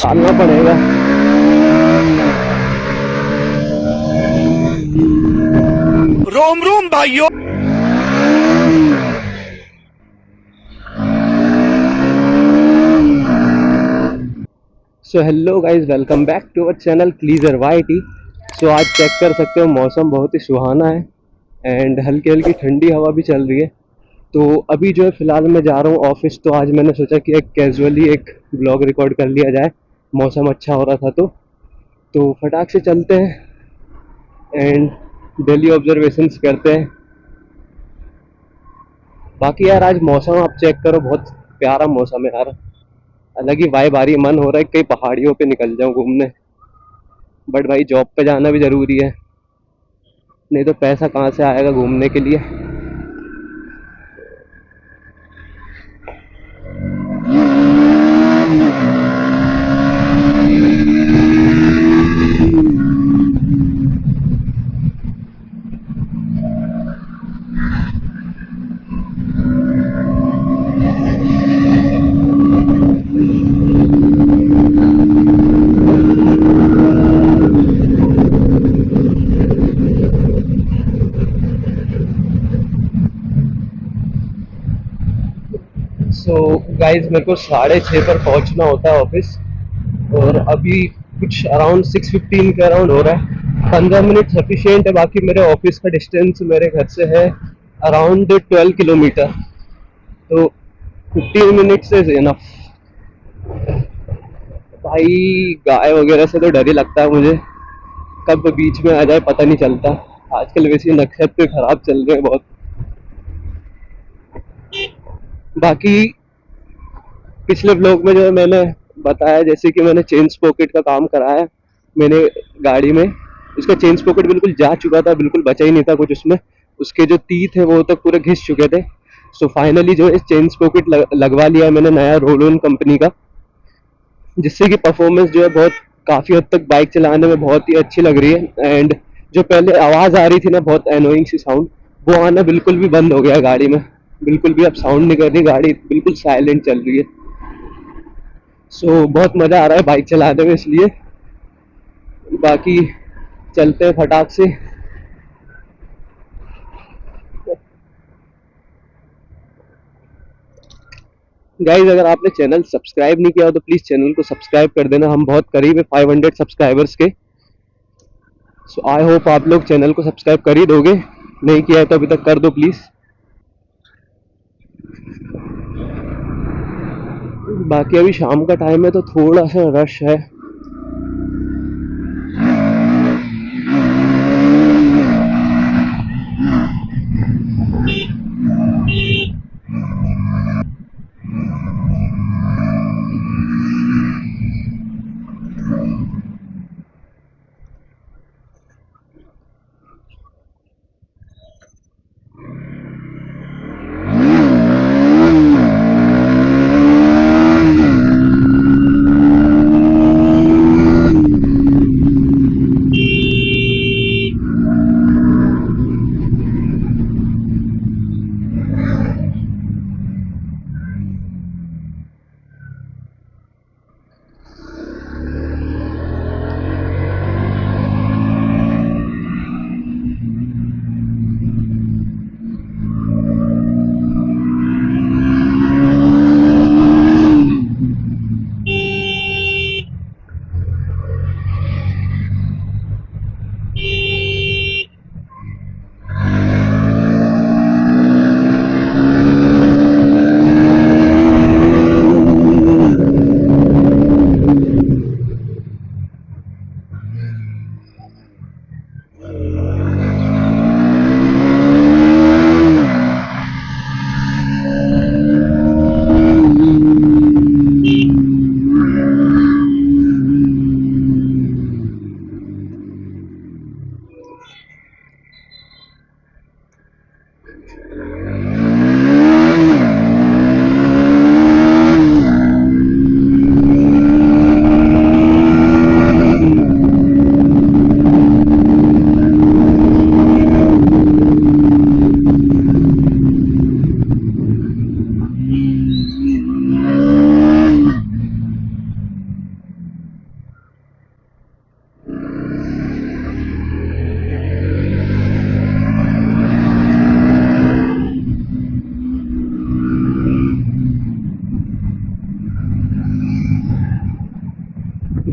निकालना पड़ेगा। रोम रोम भाइयों। So hello guys, welcome back to our channel क्लीजर वाईटी। सो आज चेक कर सकते हो मौसम बहुत ही सुहाना है एंड हल्की हल्की ठंडी हवा भी चल रही है। तो अभी जो है फ़िलहाल मैं जा रहा हूँ ऑफिस। तो आज मैंने सोचा कि एक कैजुअली एक ब्लॉग रिकॉर्ड कर लिया जाए, मौसम अच्छा हो रहा था तो फटाक से चलते हैं एंड डेली ऑब्जर्वेशंस करते हैं। बाकी यार आज मौसम आप चेक करो, बहुत प्यारा मौसम है यार। अलग ही वाइब आ रही है, मन हो रहा है कहीं पहाड़ियों पे निकल जाऊं घूमने। बट भाई जॉब पे जाना भी ज़रूरी है, नहीं तो पैसा कहाँ से आएगा घूमने के लिए। सो गाइज मेरे को 6:30 पर पहुंचना होता है ऑफिस, और अभी कुछ अराउंड 6:15 के अराउंड हो रहा है। 15 मिनट सफिशियंट है। बाकी मेरे ऑफिस का डिस्टेंस मेरे घर से है अराउंड 12 किलोमीटर। तो 15 मिनट से इनफ। भाई गाय वगैरह से तो डर ही लगता है मुझे, कब बीच में आ जाए पता नहीं चलता। आजकल वैसे नक्षत्र खराब चल रहे हैं बहुत। बाकी पिछले ब्लॉग में जो है मैंने बताया, जैसे कि मैंने चेन पॉकेट का काम कराया मैंने गाड़ी में। उसका चेन पॉकेट बिल्कुल जा चुका था, बिल्कुल बचा ही नहीं था कुछ उसमें। उसके जो टीथ है वो तक पूरे घिस चुके थे। सो फाइनली जो है चेन पॉकेट लगवा लिया मैंने नया रोल ऑन कंपनी का, जिससे कि परफॉर्मेंस जो है बहुत काफ़ी हद तक बाइक चलाने में बहुत ही अच्छी लग रही है। एंड जो पहले आवाज़ आ रही थी ना, बहुत एनोइंग सी साउंड, वो आना बिल्कुल भी बंद हो गया है गाड़ी में। बिल्कुल भी अब साउंड नहीं कर रही, गाड़ी बिल्कुल साइलेंट चल रही है। सो बहुत मज़ा आ रहा है बाइक चलाने में इसलिए। बाकी चलते हैं फटाक से। गाइज अगर आपने चैनल सब्सक्राइब नहीं किया हो तो प्लीज़ चैनल को सब्सक्राइब कर देना, हम बहुत करीब है 500 सब्सक्राइबर्स के। सो आई होप आप लोग चैनल को सब्सक्राइब कर ही दोगे, नहीं किया है तो अभी तक कर दो प्लीज़। बाकी अभी शाम का टाइम है तो थोड़ा सा रश है।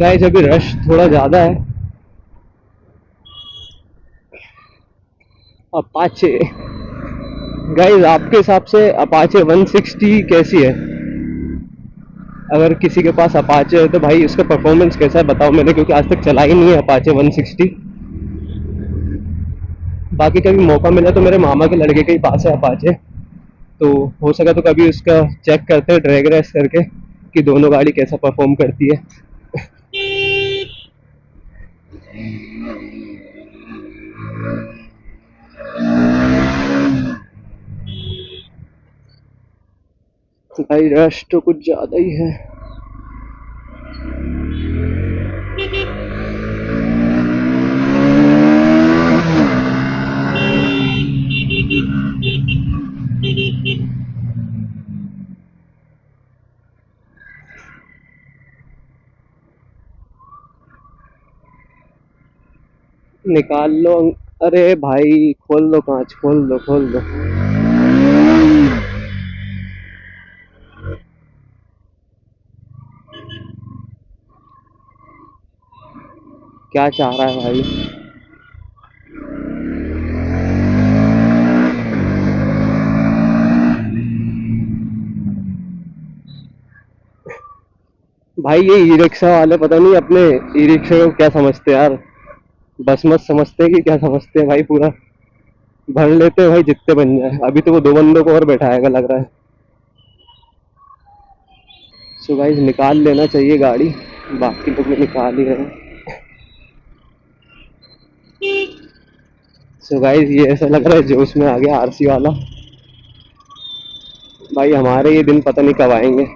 गाइस अभी रश थोड़ा ज़्यादा है। अपाचे, गाइस आपके हिसाब से अपाचे 160 कैसी है? अगर किसी के पास अपाचे है तो भाई इसका परफॉर्मेंस कैसा है बताओ, मैंने क्योंकि आज तक चला ही नहीं है अपाचे 160। बाकी कभी मौका मिला तो मेरे मामा के लड़के के ही पास है अपाचे, तो हो सका तो कभी उसका चेक करते हैं ड्रैग रेस करके कि दोनों गाड़ी कैसा परफॉर्म करती है। भाई रश तो कुछ ज़्यादा ही है। निकाल लो। अरे भाई खोल दो कांच, खोल दो खोल दो। क्या चाह रहा है भाई? भाई ये ई रिक्शा वाले पता नहीं अपने ई रिक्शा को क्या समझते हैं यार, बस मत समझते हैं कि क्या समझते हैं भाई, पूरा भर लेते हैं भाई जितने बन जाए। अभी तो वो दो बंदों को और बैठाएगा लग रहा है। सो गाइस निकाल लेना चाहिए गाड़ी, बाकी लोग भी निकाल ही रहे हैं। सो गाइस ये ऐसा लग रहा है जोश में आ गया आरसी वाला। भाई हमारे ये दिन पता नहीं कब आएंगे।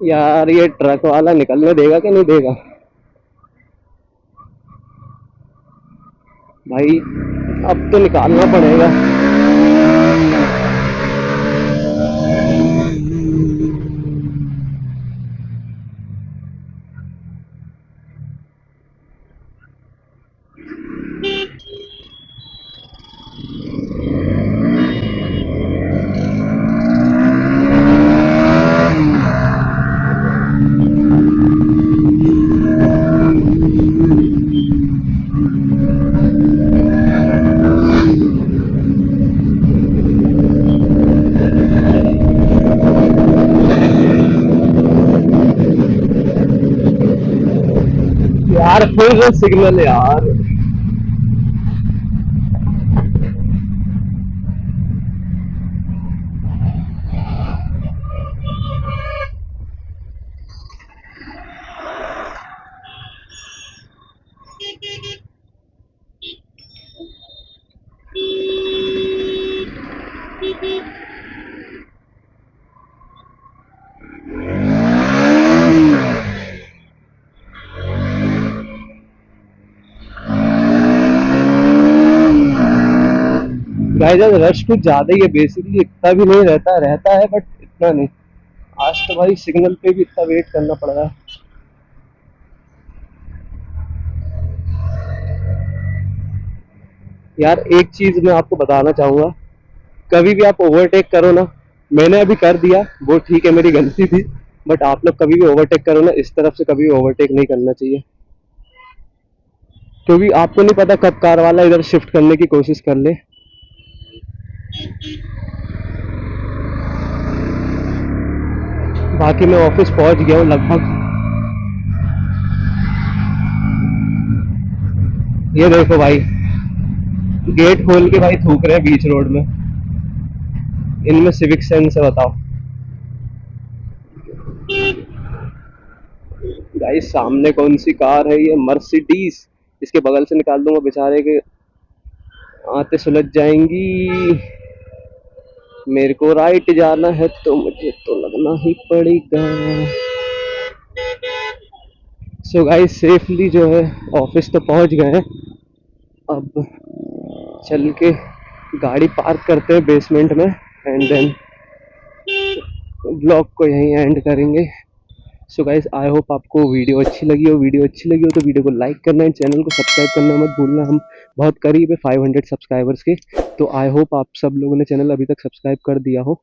यार ये ट्रक वाला निकलने देगा कि नहीं देगा? भाई अब तो निकालना पड़ेगा। यार फिर सिग्नल यार। गाइस रश कुछ ज्यादा ही है, बेसिकली इतना भी नहीं रहता, रहता है बट इतना नहीं। आज तो भाई सिग्नल पे भी इतना वेट करना पड़ रहा है। यार एक चीज मैं आपको बताना चाहूंगा, कभी भी आप ओवरटेक करो ना, मैंने अभी कर दिया वो ठीक है मेरी गलती थी, बट आप लोग कभी भी ओवरटेक करो ना इस तरफ से कभी ओवरटेक नहीं करना चाहिए, क्योंकि आपको नहीं पता कब कार वाला इधर शिफ्ट करने की कोशिश कर ले। बाकी मैं ऑफिस पहुंच गया हूँ लगभग। ये देखो भाई गेट खोल के भाई थूक रहे हैं बीच रोड में, इनमें सिविक सेंस है बताओ। भाई सामने कौन सी कार है? ये मर्सिडीज, इसके बगल से निकाल दूंगा बेचारे के आते सुलझ जाएंगी। मेरे को राइट जाना है तो मुझे तो लगना ही पड़ेगा। सो गाइस सेफली जो है ऑफिस तो पहुंच गए हैं, अब चल के गाड़ी पार्क करते हैं बेसमेंट में एंड देन ब्लॉग को यहीं एंड करेंगे। सो गाइस आई होप आपको वीडियो अच्छी लगी हो। वीडियो अच्छी लगी हो तो वीडियो को लाइक करना है, चैनल को सब्सक्राइब करना मत भूलना। हम बहुत करीब है 500 सब्सक्राइबर्स के, तो आई होप आप सब लोगों ने चैनल अभी तक सब्सक्राइब कर दिया हो।